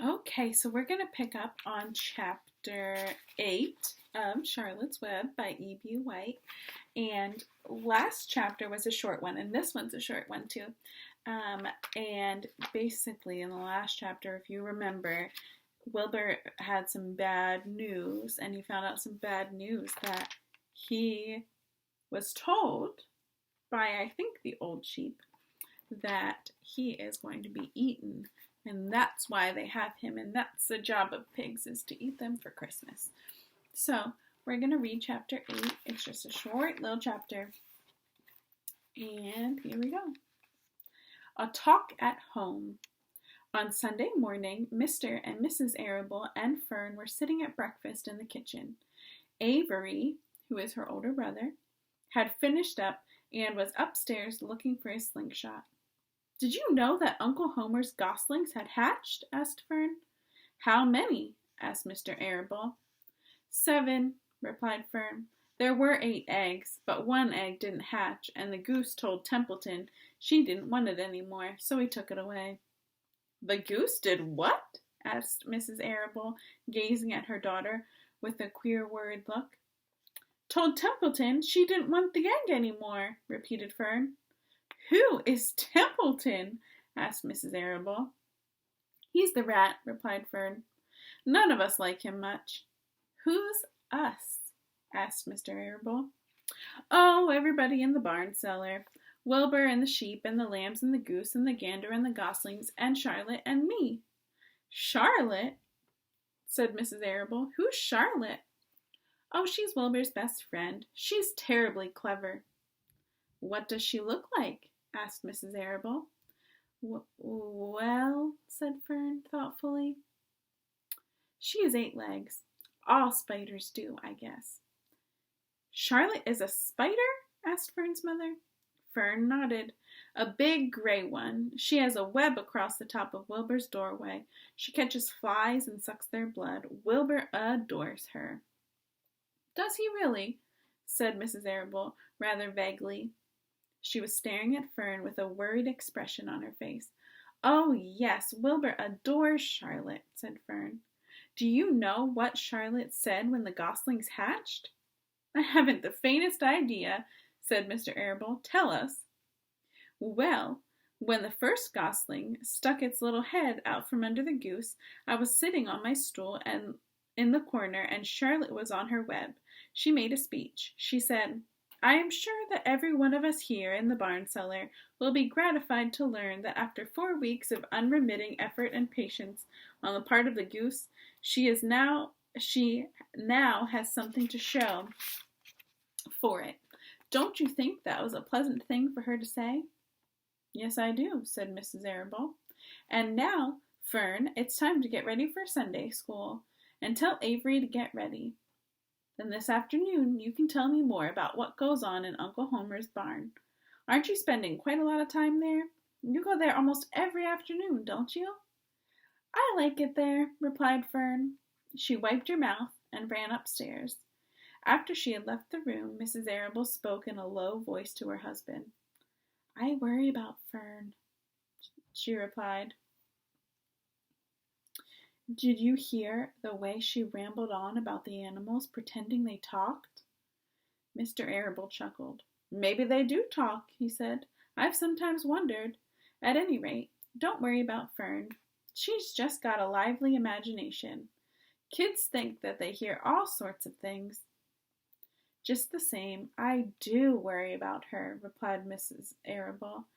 Okay, so we're going to pick up on chapter 8 of Charlotte's Web by E.B. White. And last chapter was a short one, and this one's a short one too. And basically, in the last chapter, if you remember, Wilbur had some bad news, and he found out some bad news that he was told by, I think, the old sheep that he is going to be eaten. And that's why they have him, and that's the job of pigs, is to eat them for Christmas. So, we're going to read chapter 8. It's just a short little chapter. And here we go. A talk at home. On Sunday morning, Mr. and Mrs. Arable and Fern were sitting at breakfast in the kitchen. Avery, who is her older brother, had finished up and was upstairs looking for his slingshot. "Did you know that Uncle Homer's goslings had hatched?" asked Fern. "How many?" asked Mr. Arable. "7," replied Fern. "There were 8 eggs, but 1 egg didn't hatch, and the goose told Templeton she didn't want it any more, so he took it away." "The goose did what?" asked Mrs. Arable, gazing at her daughter with a queer worried look. "Told Templeton she didn't want the egg any more," repeated Fern. "Who is Templeton?" asked Mrs. Arable. "He's the rat," replied Fern. "None of us like him much." "Who's us?" asked Mr. Arable. "Oh, everybody in the barn cellar. Wilbur and the sheep and the lambs and the goose and the gander and the goslings and Charlotte and me." "Charlotte?" said Mrs. Arable. "Who's Charlotte?" "Oh, she's Wilbur's best friend. She's terribly clever." "What does she look like?" asked Mrs. Arable. "Well," said Fern thoughtfully, "she has 8 legs. All spiders do, I guess." "Charlotte is a spider?" asked Fern's mother. Fern nodded. "A big gray one. She has a web across the top of Wilbur's doorway. She catches flies and sucks their blood. Wilbur adores her." "Does he really?" said Mrs. Arable, rather vaguely. She was staring at Fern with a worried expression on her face. "Oh, yes, Wilbur adores Charlotte," said Fern. "Do you know what Charlotte said when the goslings hatched?" "I haven't the faintest idea," said Mr. Arable. "Tell us." "Well, when the first gosling stuck its little head out from under the goose, I was sitting on my stool and in the corner, and Charlotte was on her web. She made a speech. She said, 'I am sure that every one of us here in the barn cellar will be gratified to learn that after 4 weeks of unremitting effort and patience on the part of the goose, she now has something to show for it.' Don't you think that was a pleasant thing for her to say?" "Yes, I do," said Mrs. Arable. "And now, Fern, it's time to get ready for Sunday school, and tell Avery to get ready. Then this afternoon you can tell me more about what goes on in Uncle Homer's barn. Aren't you spending quite a lot of time there? You go there almost every afternoon, don't you?" "I like it there," replied Fern. She wiped her mouth and ran upstairs. After she had left the room, Mrs. Arable spoke in a low voice to her husband. "I worry about Fern," she replied. "Did you hear the way she rambled on about the animals, pretending they talked?" Mr. Arable chuckled. "Maybe they do talk," he said. "I've sometimes wondered. At any rate, don't worry about Fern. She's just got a lively imagination. Kids think that they hear all sorts of things." "Just the same, I do worry about her," replied Mrs. Arable.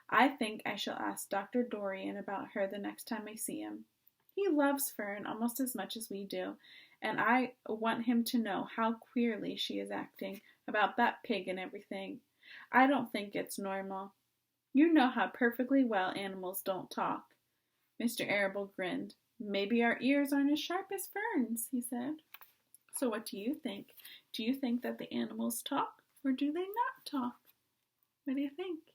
"I think I shall ask Dr. Dorian about her the next time I see him. He loves Fern almost as much as we do, and I want him to know how queerly she is acting about that pig and everything. I don't think it's normal. You know how perfectly well animals don't talk." Mr. Arable grinned. "Maybe our ears aren't as sharp as Fern's," he said. "So what do you think? Do you think that the animals talk, or do they not talk? What do you think?"